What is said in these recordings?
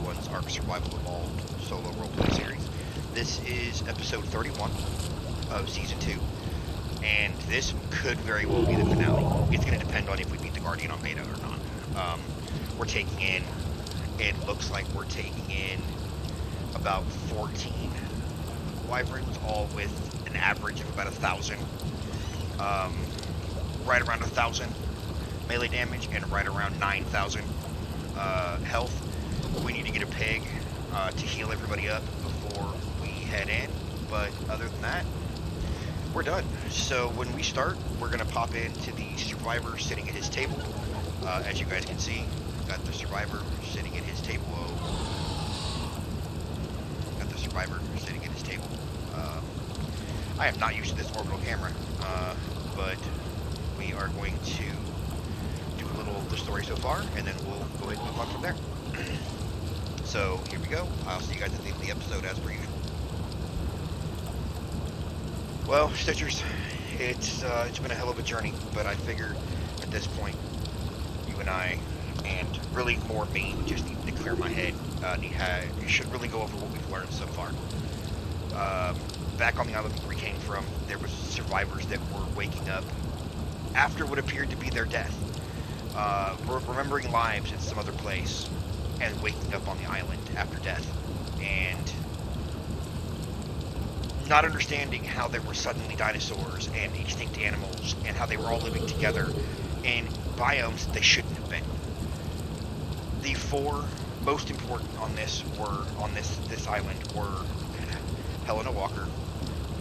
everyone's Ark Survival Evolved solo roleplay series. This is episode 31 of season 2, and this could very well be the finale. It's going to depend on if we beat the Guardian on beta or not. We're taking in, it looks like we're taking in about 14 wyverns, all with an average of about 1,000, right around 1,000 melee damage and right around 9,000 health. We need to get a pig to heal everybody up before we head in, but other than that, we're done. So when we start, we're going to pop into the survivor sitting at his table. As you guys can see, we've got the survivor sitting at his table. I am not used to this orbital camera, but we are going to do a little of the story so far, and then we'll go ahead and move on from there. So here we go. I'll see you guys at the end of the episode as per usual. Well, Stitchers, it's been a hell of a journey, but I figure at this point, you and I, and really more me, just need to clear my head. You should really go over what we've learned so far. Back on the island where we came from, there was survivors that were waking up after what appeared to be their death, remembering lives in some other place, and waking up on the island after death, and not understanding how there were suddenly dinosaurs and extinct animals, and how they were all living together in biomes that they shouldn't have been. The four most important on this island were Helena Walker,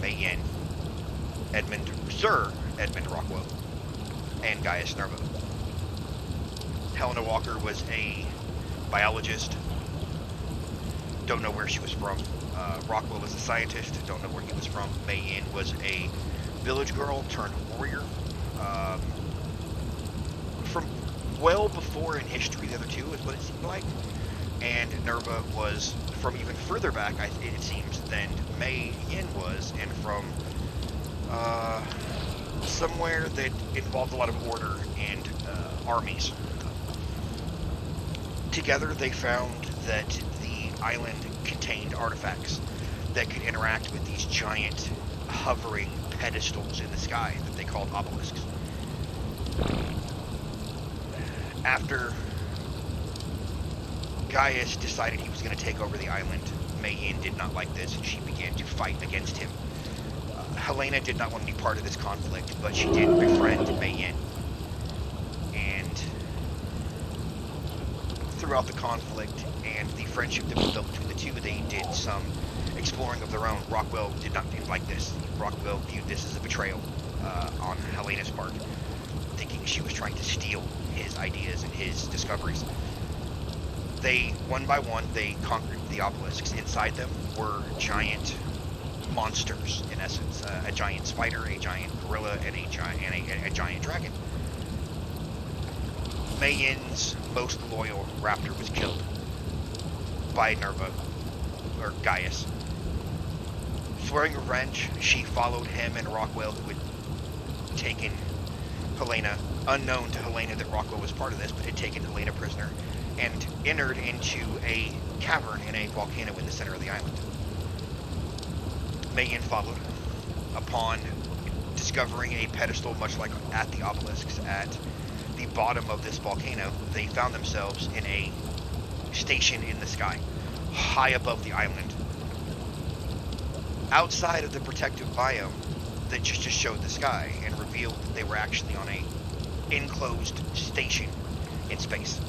May Yin, Sir Edmund Rockwell, and Gaius Nervo. Helena Walker was a biologist. Don't know where she was from. Rockwell was a scientist. Don't know where he was from. May Yin was a village girl turned warrior. From well before in history, the other two is what it seemed like. And Nerva was from even further back, it seems, than May Yin was, and from somewhere that involved a lot of order and armies. Together they found that the island contained artifacts that could interact with these giant hovering pedestals in the sky that they called obelisks. After Gaius decided he was going to take over the island, May Yin did not like this, and she began to fight against him. Helena did not want any part of this conflict, but she did befriend May Yin. And throughout the conflict and the friendship that was built between the two, they did some exploring of their own. Rockwell did not like this. Rockwell viewed this as a betrayal on Helena's part, thinking she was trying to steal his ideas and his discoveries. They, one by one, they conquered the obelisks. Inside them were giant monsters, in essence. A giant spider, a giant gorilla, and a giant dragon. May Yin's most loyal raptor was killed by Nerva, or Gaius. Swearing revenge, she followed him and Rockwell, who had taken Helena, unknown to Helena that Rockwell was part of this, but had taken Helena prisoner, and entered into a cavern in a volcano in the center of the island. May Yin followed. Upon discovering a pedestal much like at the obelisks at the bottom of this volcano, they found themselves in a station in the sky, high above the island, outside of the protective biome that just showed the sky, and revealed that they were actually on a enclosed station in space.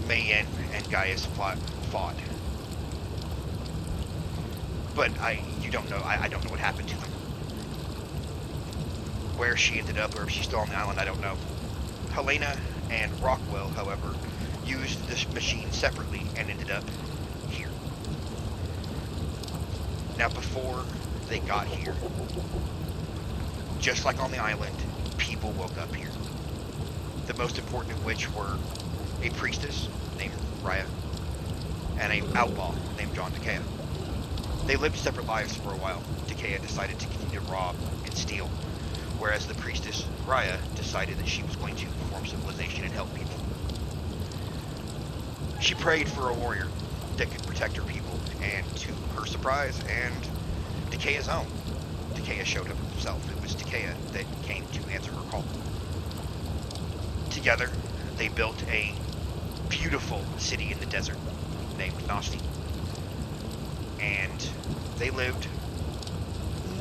May Yin and Gaius fought. But I don't know what happened to them. Where she ended up, or if she's still on the island, I don't know. Helena and Rockwell, however, used this machine separately and ended up here. Now, before they got here, just like on the island, people woke up here. The most important of which were a priestess named Raya and an outlaw named John Takea. They lived separate lives for a while. Takea decided to continue to rob and steal, whereas the priestess Raya decided that she was going to perform civilization and help people. She prayed for a warrior that could protect her people, and to her surprise and Takea's own, Takea showed up himself. It was Takea that came to answer her call. Together, they built a beautiful city in the desert named Nosti. And they lived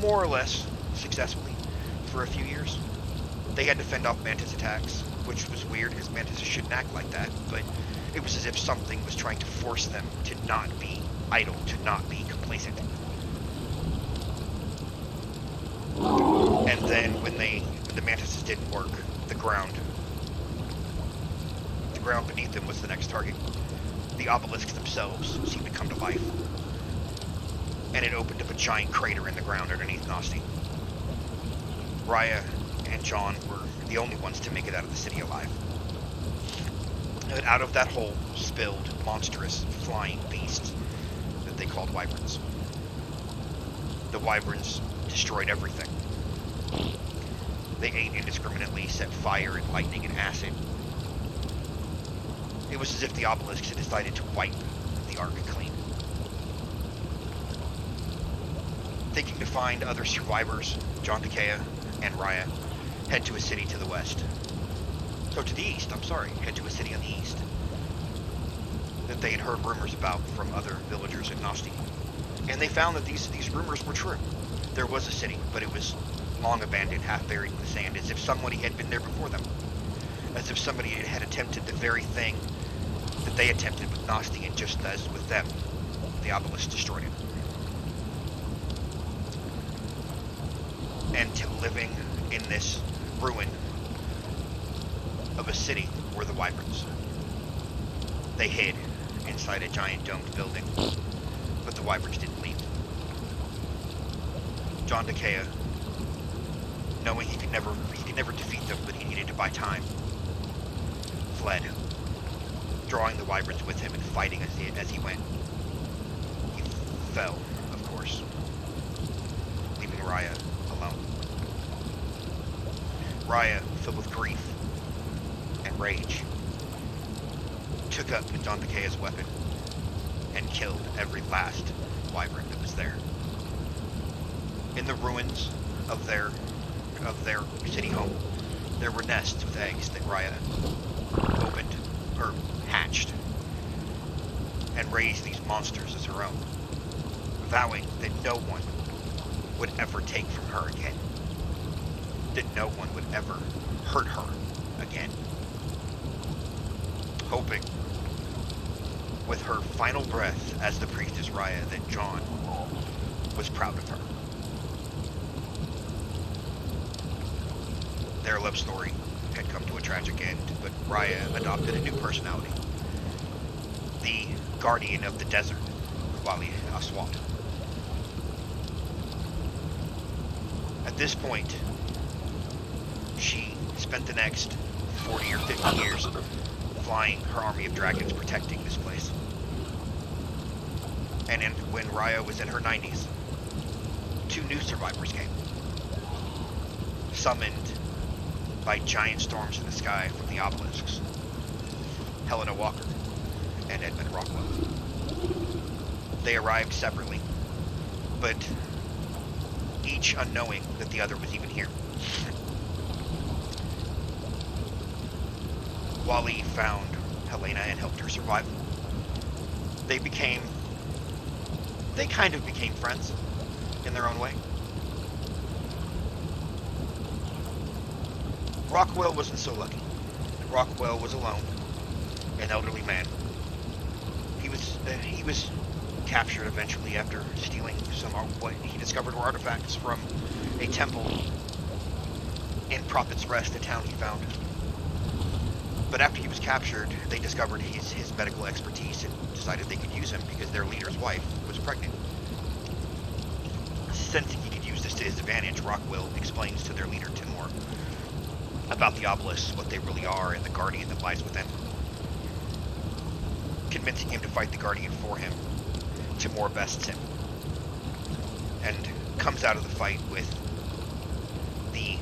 more or less successfully for a few years. They had to fend off mantis attacks, which was weird because mantises shouldn't act like that, but it was as if something was trying to force them to not be idle, to not be complacent. And then when the mantises didn't work, the ground beneath them was the next target. The obelisks themselves seemed to come to life, and it opened up a giant crater in the ground underneath Nosti. Raya and John were the only ones to make it out of the city alive. And out of that hole spilled monstrous flying beasts that they called wyverns. The wyverns destroyed everything. They ate indiscriminately, set fire and lightning and acid. It was as if the obelisks had decided to wipe the Ark clean. Thinking to find other survivors, John, Takea, and Raya head to a city to the west. So to the east, head to a city on the east that they had heard rumors about from other villagers in Nosti. And they found that these rumors were true. There was a city, but it was long abandoned, half buried in the sand, as if somebody had been there before them. As if somebody had attempted the very thing that they attempted with Nosti, and just as with them, the obelisk destroyed it. And living in this ruin of a city were the wyverns. They hid inside a giant domed building, but the wyverns didn't leave. John Takea, knowing he could never defeat them, but he needed to buy time, fled, drawing the wyverns with him and fighting as he went. He fell, of course, leaving Raya alone. Raya, filled with grief and rage, took up John Takea's weapon and killed every last wyvern that was there. In the ruins of their city home, there were nests with eggs that Raya opened, or hatched, and raised these monsters as her own, vowing that no one would ever take from her again, that no one would ever hurt her again, hoping with her final breath as the priestess Raya that John was proud of her. Their love story had come to a tragic end, but Raya adopted a new personality. The guardian of the desert, Wali Aswat. At this point, she spent the next 40 or 50 years flying her army of dragons protecting this place. And when Raya was in her 90s, 2 new survivors came, summoned by giant storms in the sky from the obelisks, Helena Walker and Edmund Rockwell. They arrived separately, but each unknowing that the other was even here. Wally found Helena and helped her survive. They kind of became friends in their own way. Rockwell wasn't so lucky. Rockwell was alone, an elderly man. He was captured eventually after stealing what he discovered were artifacts from a temple in Prophet's Rest, a town he found. But after he was captured, they discovered his medical expertise and decided they could use him because their leader's wife was pregnant. Sensing he could use this to his advantage, Rockwell explains to their leader Timur about the obelisks, what they really are, and the guardian that lies within. Convincing him to fight the guardian for him, Timur bests him and comes out of the fight with the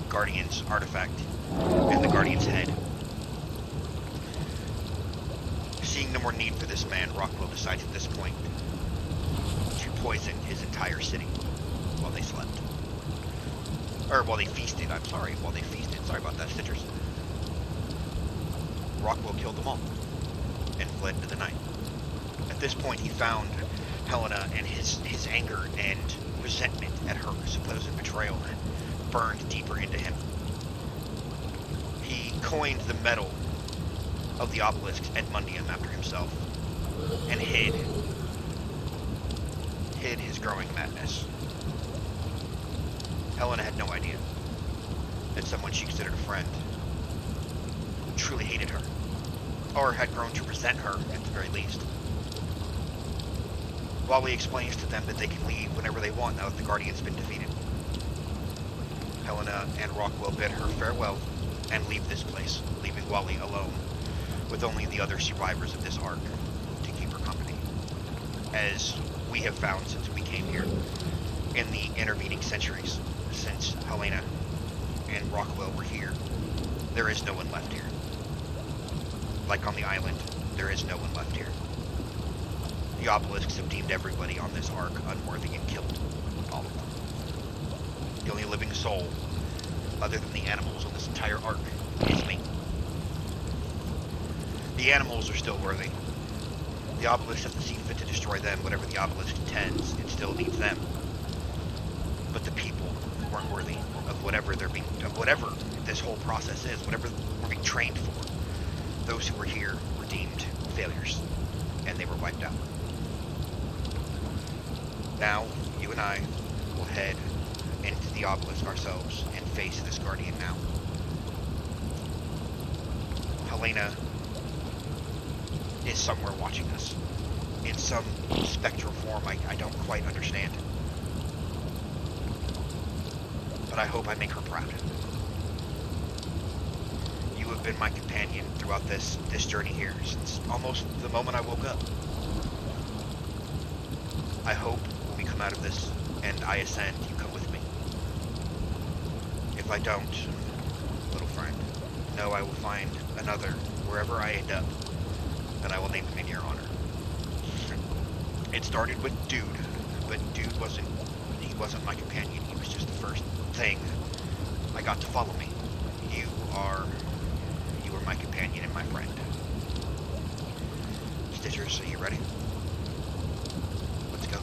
guardian's artifact and the guardian's head. Seeing no more need for this man, Rockwell decides at this point to poison his entire city while they slept. Or while they feasted, I'm sorry, while they feasted. Sorry about that, Stitchers. Rockwell killed them all and fled into the night. At this point, he found Helena, and his anger and resentment at her supposed betrayal burned deeper into him. He coined the metal of the obelisks Edmundium after himself and hid his growing madness. Helena had no idea that someone she considered a friend truly hated her, or had grown to resent her at the very least. Wally explains to them that they can leave whenever they want now that the Guardian's been defeated. Helena and Rockwell bid her farewell and leave this place, leaving Wally alone with only the other survivors of this Ark to keep her company. As we have found since we came here, in the intervening centuries, since Helena and Rockwell were here, there is no one left here. Like on the island, there is no one left here. The obelisks have deemed everybody on this Ark unworthy and killed all of them. The only living soul, other than the animals on this entire Ark, is me. The animals are still worthy. The obelisk doesn't see fit to destroy them. Whatever the obelisk intends, it still needs them. But the people weren't worthy of whatever this whole process is, whatever we're being trained for. Those who were here were deemed failures, and they were wiped out. Now, you and I will head into the obelisk ourselves and face this Guardian now. Helena is somewhere watching us, in some spectral form I don't quite understand. But I hope I make her proud. You have been my companion throughout this journey here, since almost the moment I woke up. I hope when we come out of this, and I ascend, you come with me. If I don't, little friend, know I will find another wherever I end up, and I will name him in your honor. It started with Dude, but Dude wasn't my companion. He was just the first thing I got to follow me. You are my companion and my friend. Stitchers, are you ready? Let's go.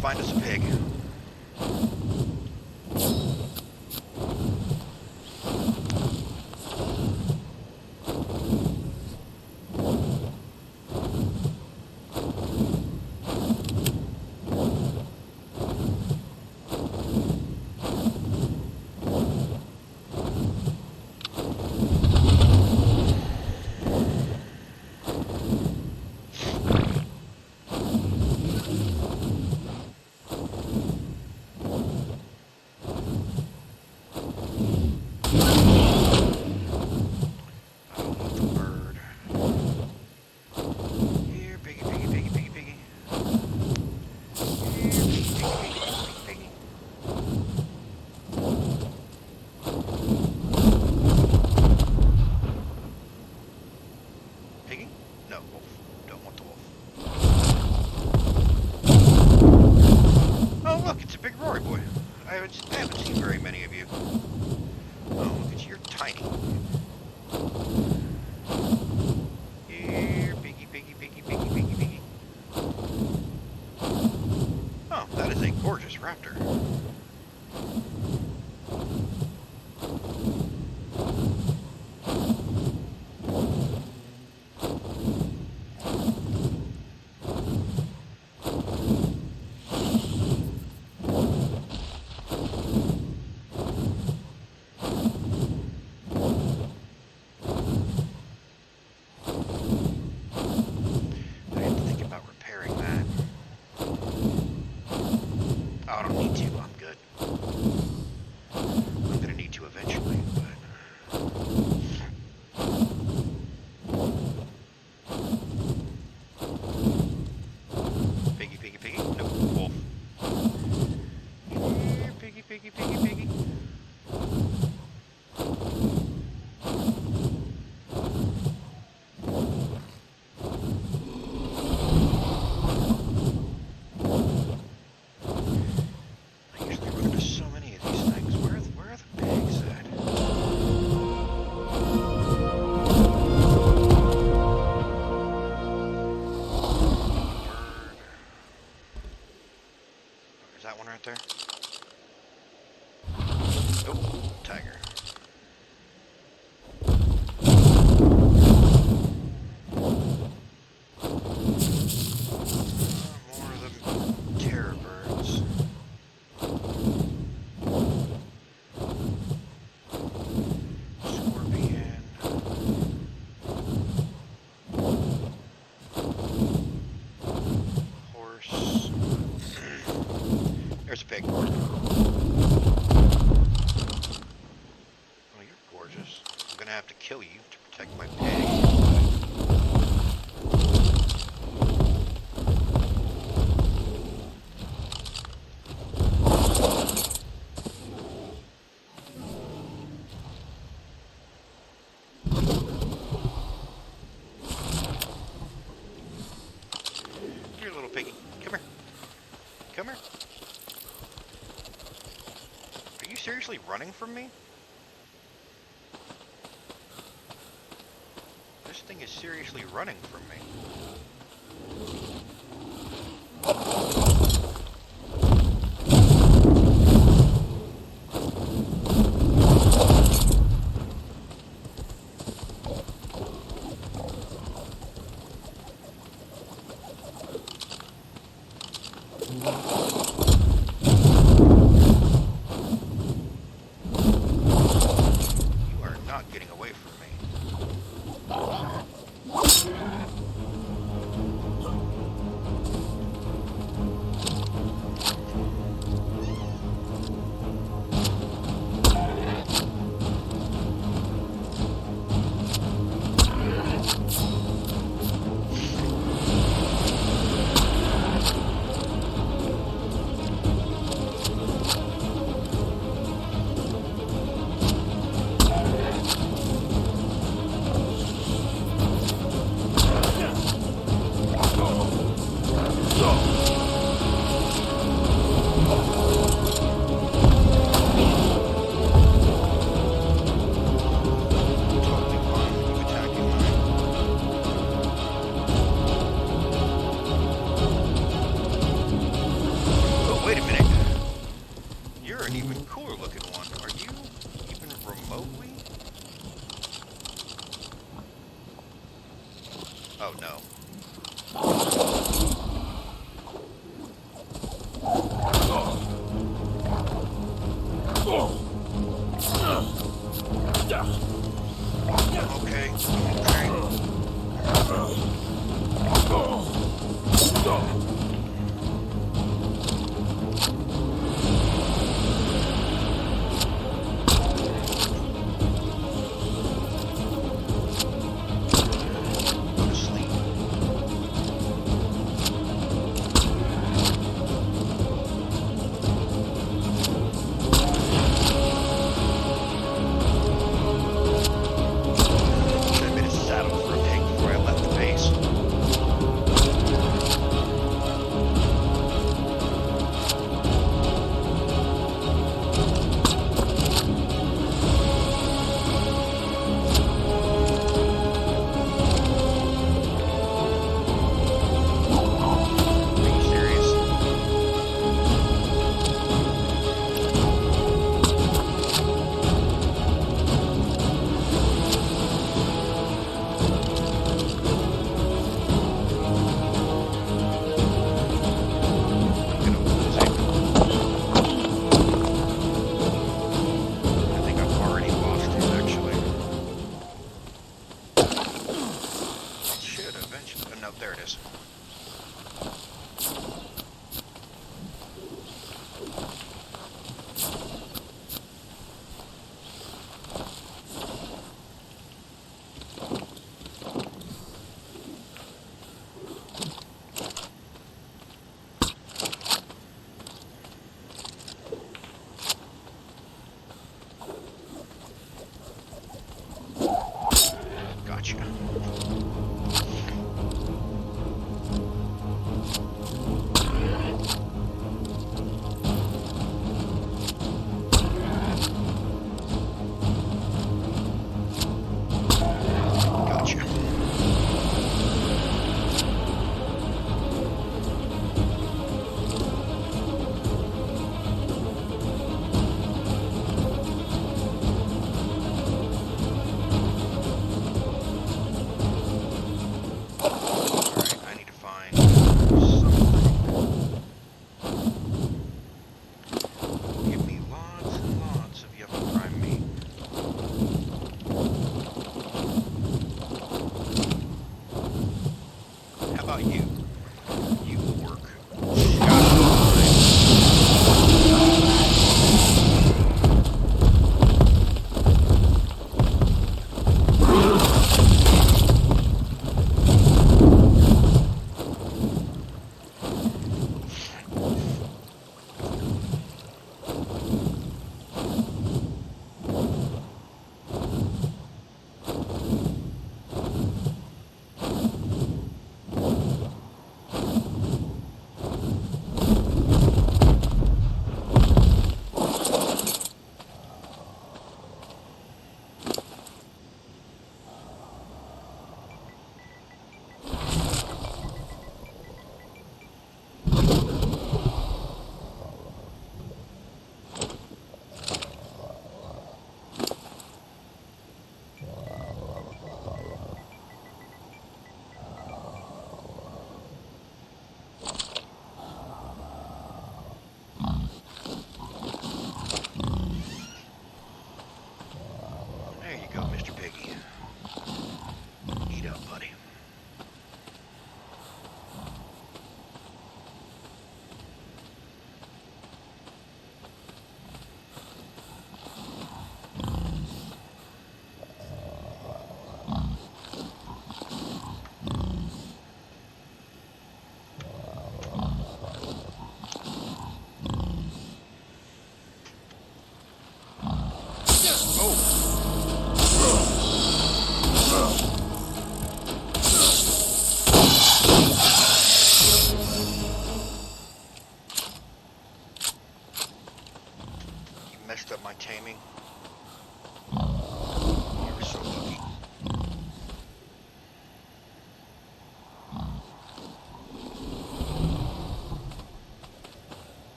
Find us a pig. I haven't seen very many of you. Oh, look at you, you're tiny. Here, piggy, piggy, piggy, piggy, piggy, piggy. Oh, that is a gorgeous raptor. that one right there? Oh, tiger. More of the terror birds. Scorpion. Horse. There's a pig. Oh, you're gorgeous. I'm gonna have to kill you to protect my pig. Here, little piggy. Come here. Come here. Are you seriously running from me? This thing is seriously running from me. You are not getting away from me. Totally fine with you attacking mine. Oh, wait a minute. You're an even cooler looking one. Are you even remotely? Oh no. Okay. Go to sleep. Should have been a saddle for a pig before I left the base. Are you serious? I'm gonna lose it. I think I've already lost it, actually. It should eventually. Oh, no, there it is. Gotcha.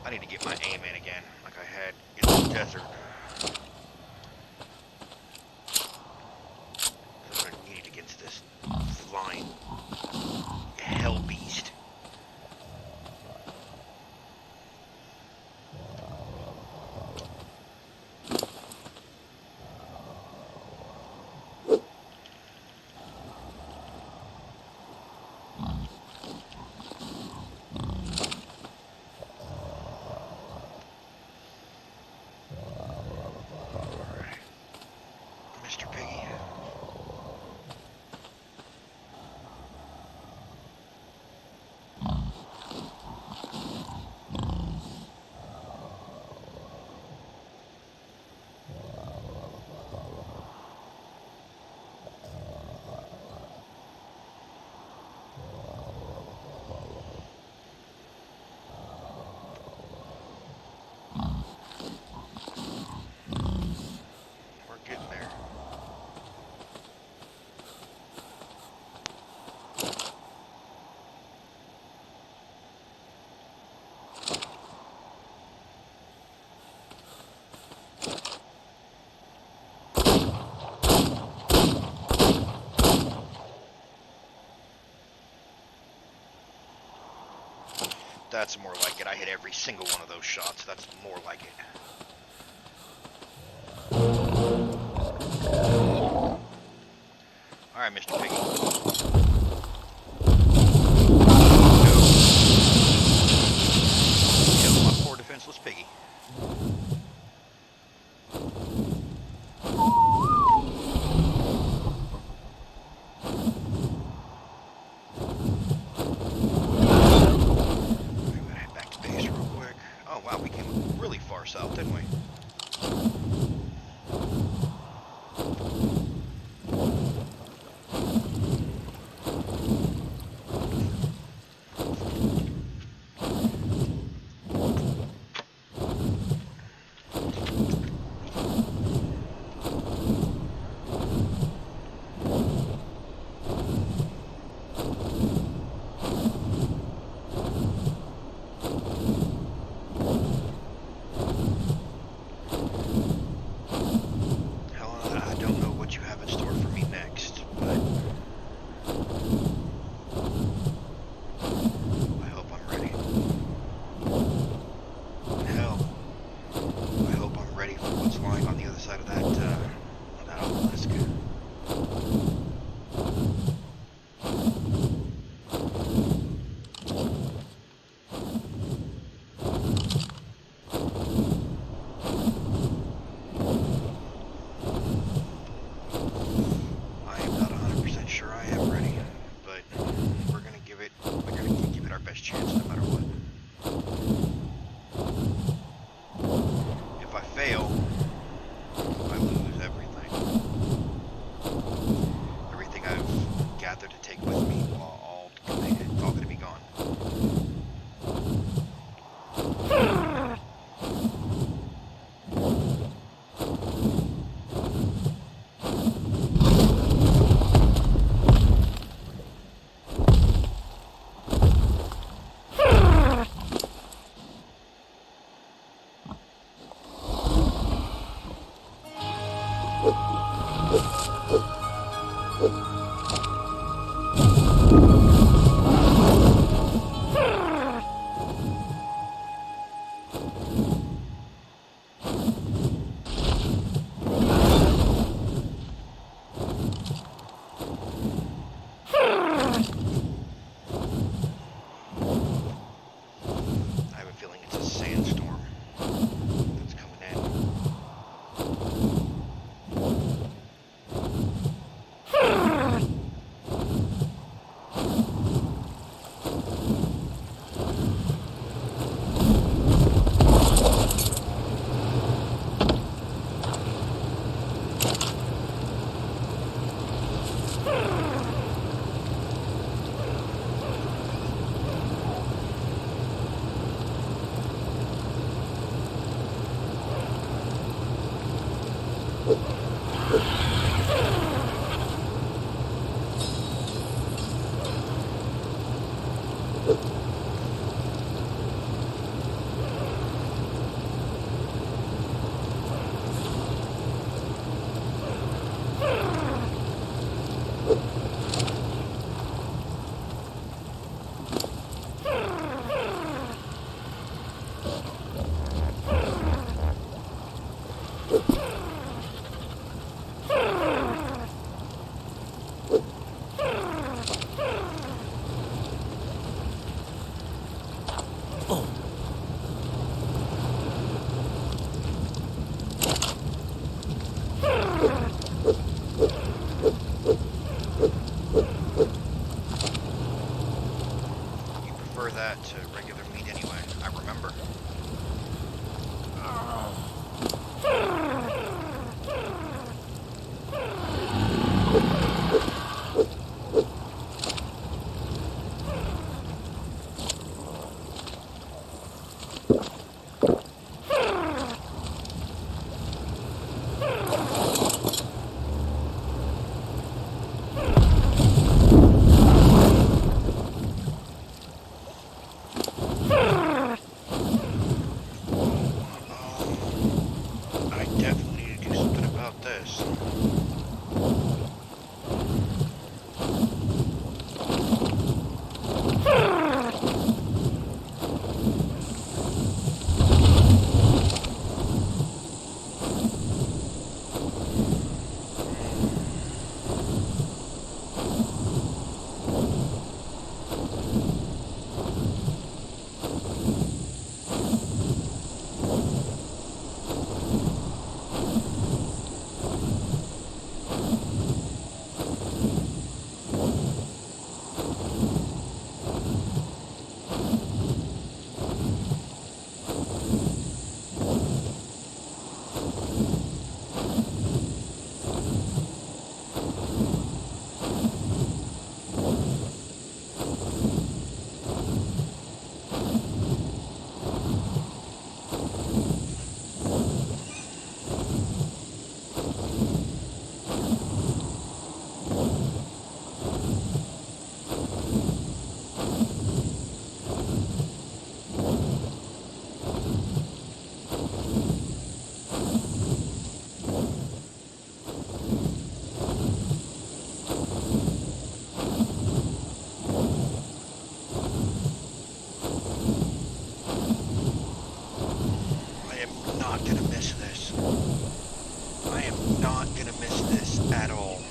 I need to get my aim in again, like I had in the desert. I'm gonna need it against this flying hell beast. Mr. Piggy. We're getting there. That's more like it. I hit every single one of those shots. That's more like it. Alright, Mr. Piggy. Kill my poor defenseless piggy. Oh wow, we came really far south, didn't we? You prefer that to regular meat anyway, I remember. I definitely need to do something about this. I am not gonna miss this. I am not gonna miss this at all.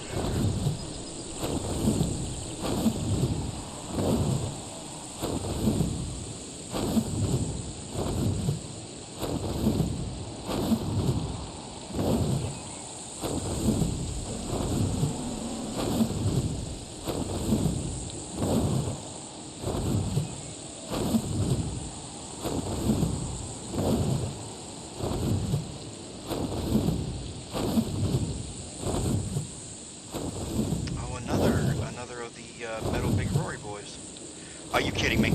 Oh, another of the Metal Big Rory boys. Are you kidding me?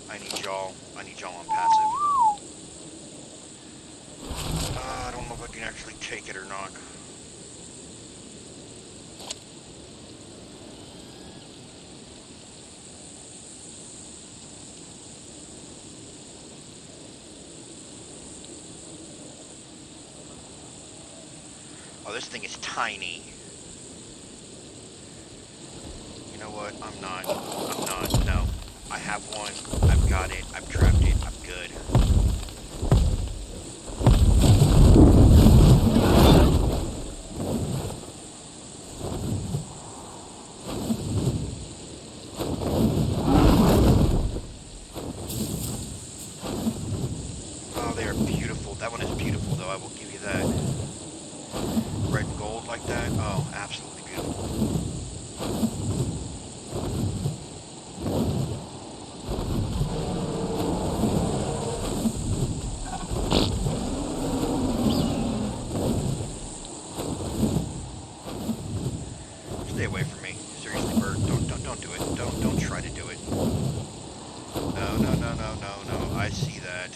I need y'all on passive. I don't know if I can actually take it or not. Oh, this thing is tiny. You know what? I'm not. No. I have one. I've got it. I've trapped it. I'm good. Oh, they are beautiful. That one is beautiful, though. I will give you that. Red and gold like that. Oh, absolutely beautiful. Stay away from me. Seriously, bird. Don't do it. Don't try to do it. No. I see that.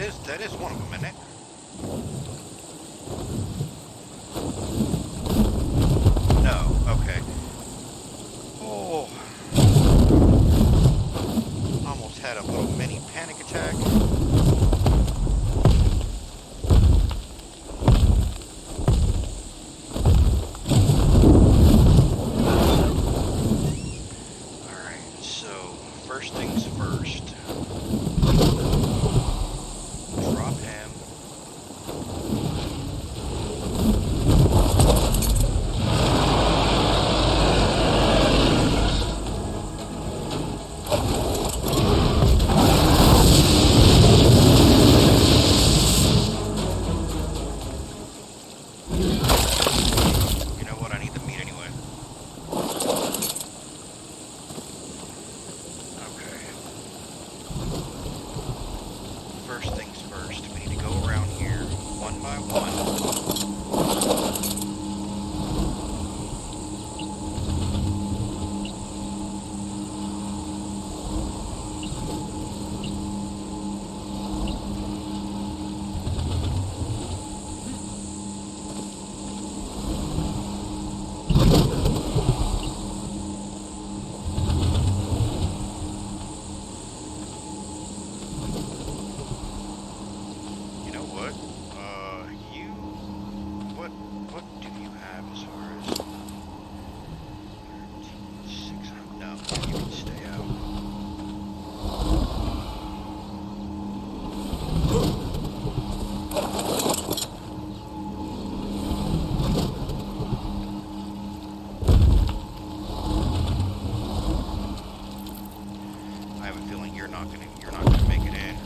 that is one of them, isn't it? No. Okay. Oh. Almost had a little mini panic attack. Alright, so first things first. Drop him. You know what? I need the meat anyway. Okay. First things first. We need to go around here one by one. You know what? What do you have as far as 13, 600? No, you can stay out. I have a feeling you're not gonna make it in.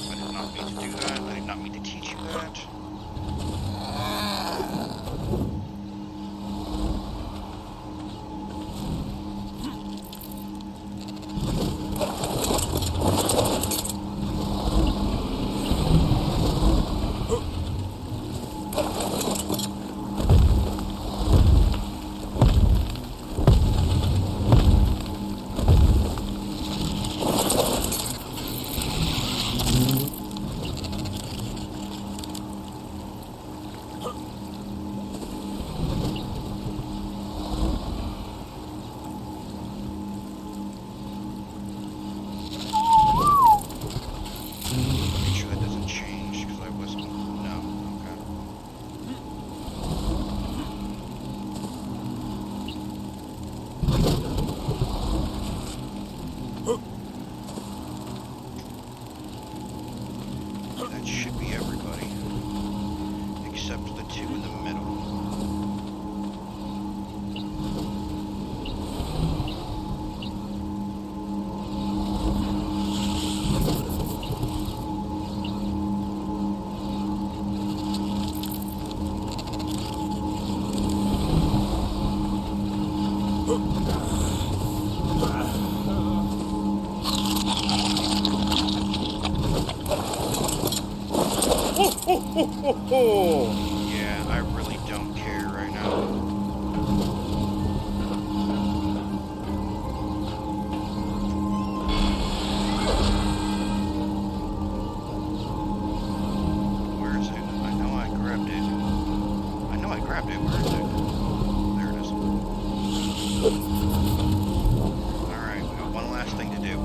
I did not mean to do that. I did not mean to teach you that. Make sure that doesn't change because I wasn't. No. Okay. That should be everybody except the two in the middle. Yeah, I really don't care right now. Where is it? I know I grabbed it. Where is it? There it is. Alright, we got one last thing to do.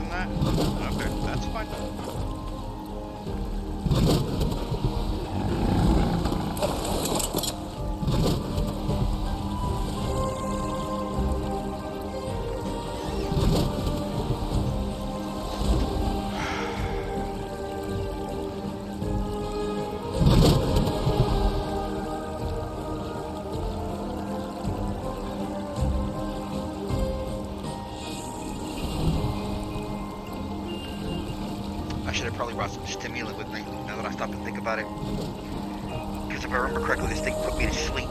than that? Okay, that's fine. I should have probably brought some stimulant with me, now that I stop and think about it. Because if I remember correctly, this thing put me to sleep.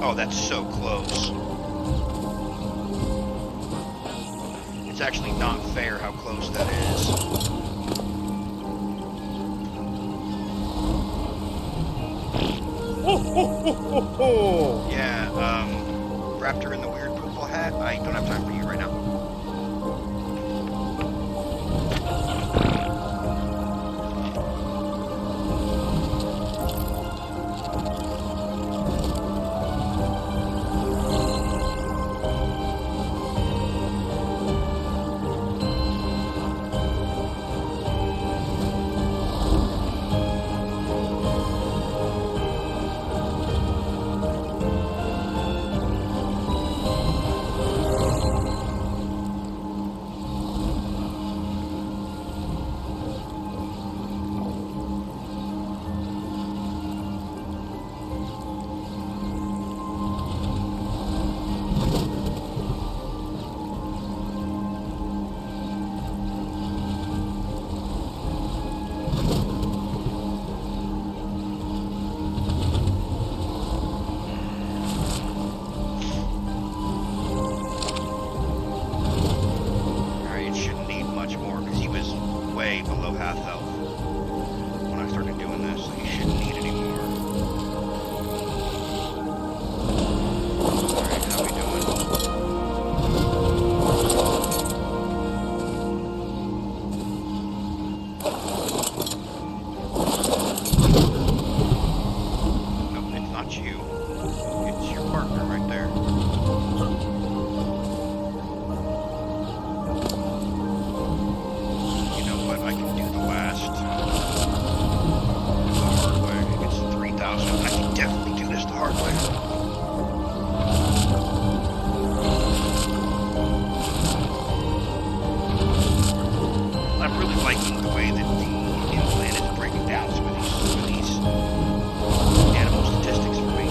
Oh, that's so close. actually not fair how close that is. Yeah, Raptor in the weird purple hat, I don't have time for you right now. Below half health when I started doing this, so he shouldn't need any more. Alright, how we doing? Nope, it's not you. It's your partner right there. I can do the last the hard way. It's 3,000. I can definitely do this the hard way. I'm really liking the way that the inland is breaking down some of these animal statistics for me.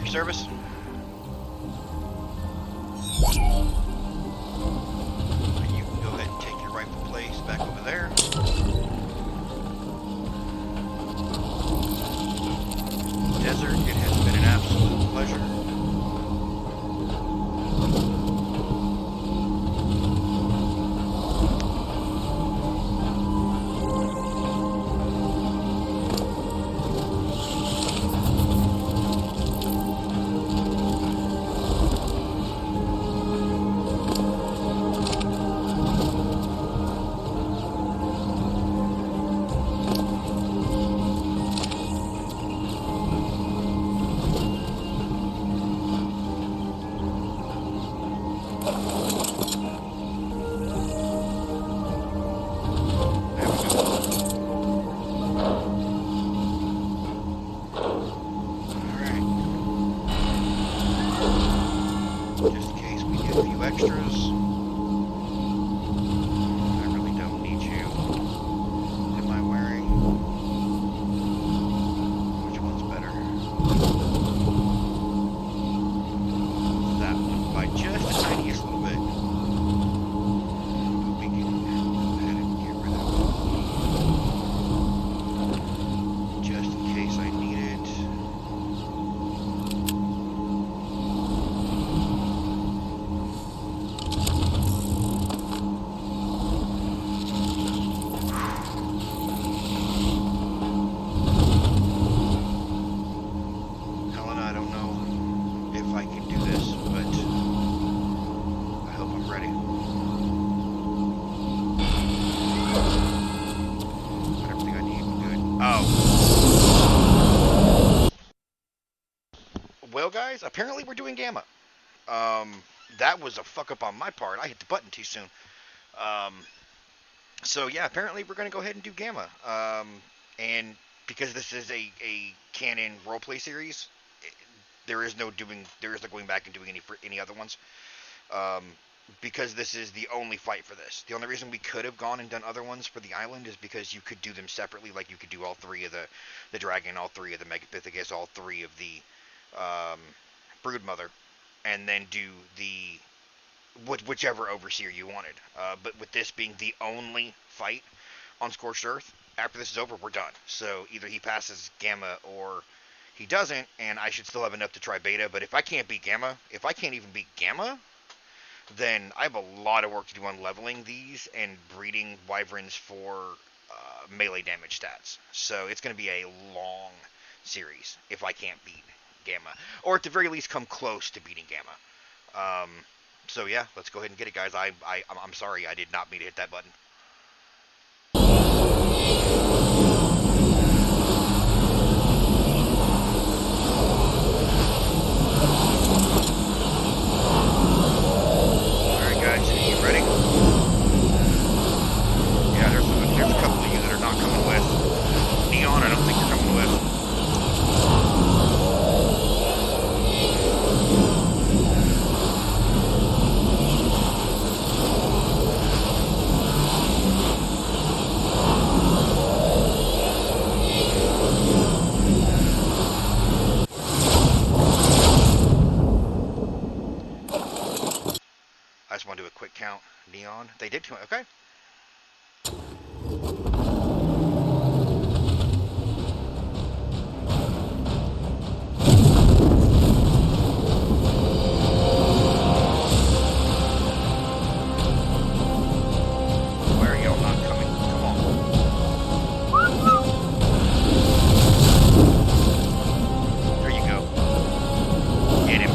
Service. You can go ahead and take your rightful place back over there. Desert, it has been an absolute pleasure. Oh. Well, guys, apparently we're doing gamma. That was a fuck up on my part. I hit the button too soon. Um, so yeah, apparently we're gonna go ahead and do gamma. And because this is a canon roleplay series, there is no going back and doing any other ones. Um, because this is the only fight for this. The only reason we could have gone and done other ones for the island is because you could do them separately. Like you could do all three of the dragon, all three of the Megapithecus, all three of the um, Broodmother, and then do the whichever overseer you wanted. But with this being the only fight on Scorched Earth, after this is over, we're done. So either he passes Gamma or he doesn't, and I should still have enough to try Beta. But if I can't beat Gamma, if I can't even beat Gamma, then I have a lot of work to do on leveling these and breeding wyverns for melee damage stats. So it's going to be a long series if I can't beat Gamma, or at the very least come close to beating Gamma. So yeah, let's go ahead and get it, guys. I'm sorry, I did not mean to hit that button. Alright guys, you ready? Yeah, there's a couple of you that are not coming with. Neon, I don't think you're coming with. I just want to do a quick count. Neon, they did come. Okay. Where are y'all not coming? Come on. There you go. Get him.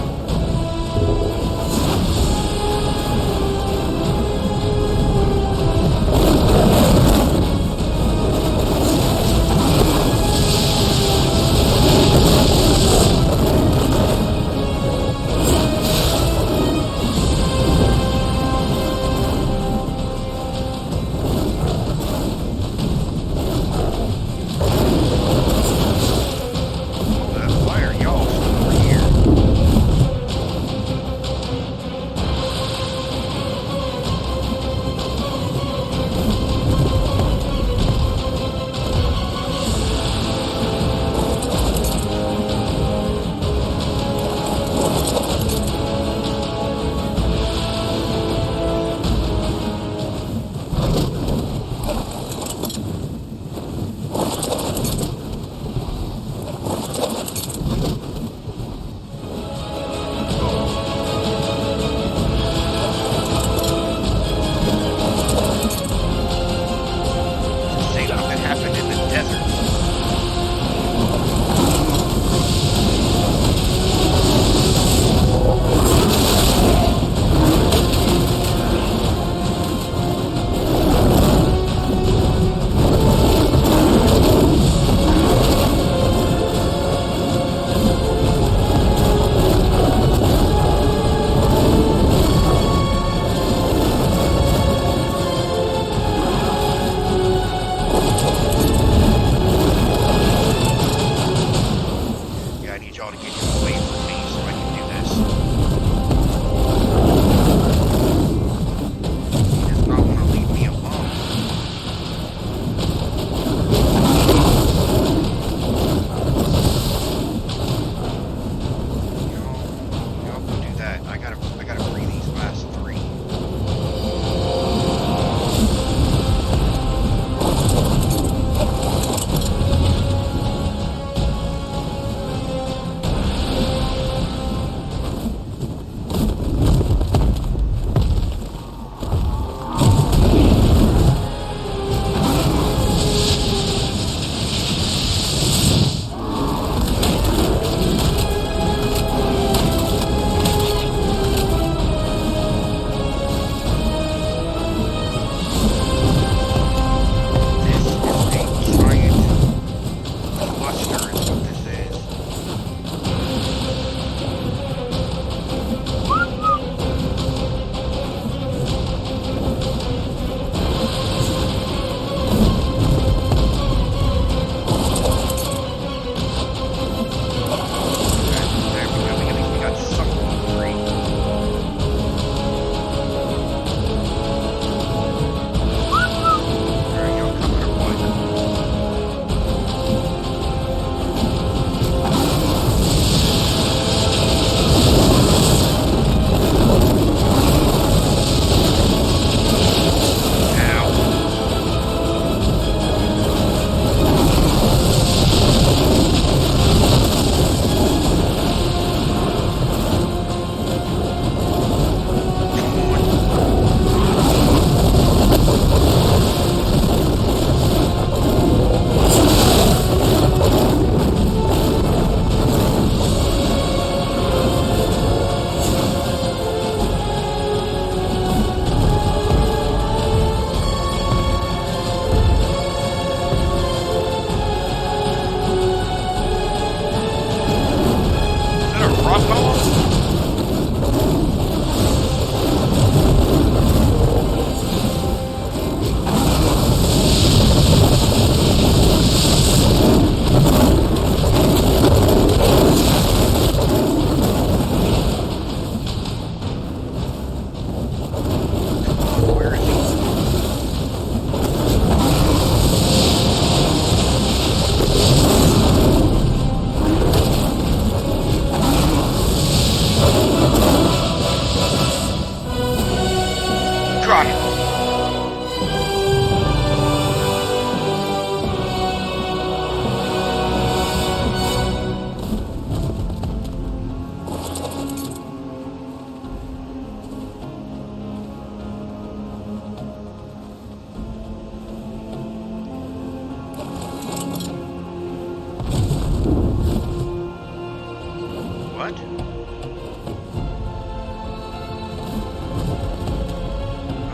What?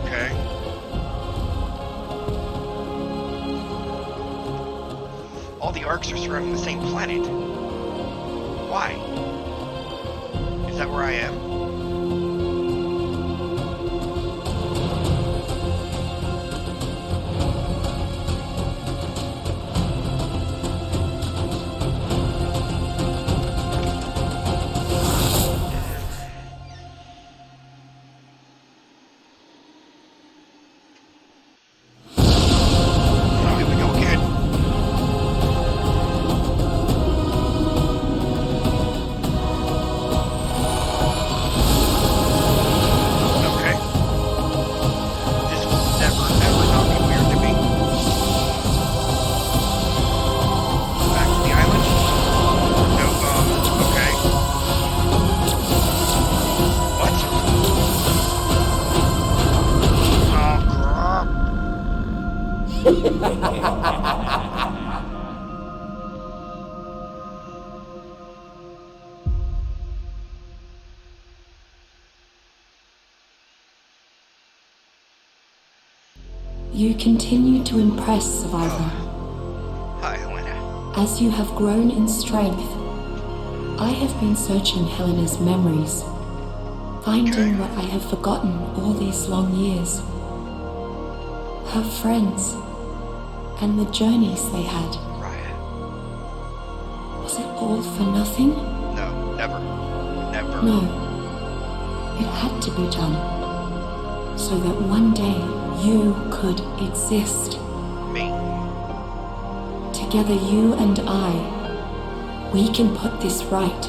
Okay. All the arcs are surrounding the same planet. Why? Is that where I am? You continue to impress, Survivor. Hi, Helena. As you have grown in strength, I have been searching Helena's memories, finding what I have forgotten all these long years. Her friends, and the journeys they had. Ryan. Was it all for nothing? No, never. Never. No. It had to be done, so that one day you could exist. Me? Together, you and I, we can put this right.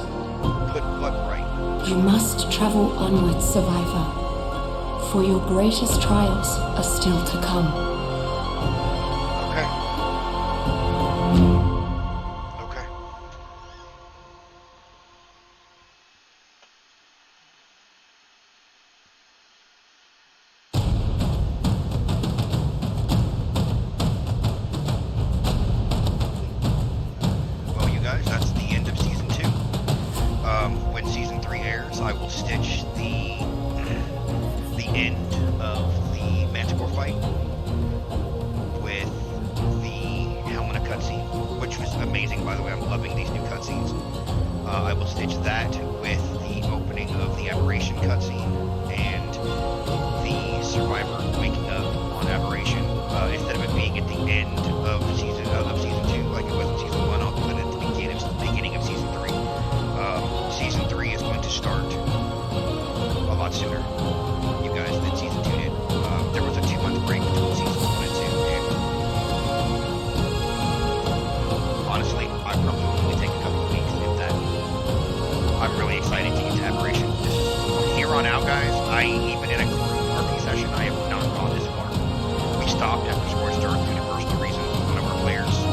Put what right? You must travel onwards, Survivor, for your greatest trials are still to come. Okay. Okay. Well, you guys, that's the end of Season 2. When Season 3 airs, I will stitch the end of the Manticore fight with the Helena cutscene, which was amazing, by the way. I'm loving these new cutscenes. I will stitch that with the opening of the Aberration cutscene and the Survivor waking up on Aberration. Instead of it being at the end of season 2, like it was in Season 1, I'll put it at the beginning of Season 3. Season 3 is going to start a lot sooner, you guys, than Season 2 did. There was a 2-month break between Seasons 1 and 2, and honestly, I probably will only take a couple of weeks, if that. I'm really excited to get to Aberration. From here on out, guys, even in a group RP session, I have not gone this far. We stopped after Scorched Earth due to personal reasons with one of our players.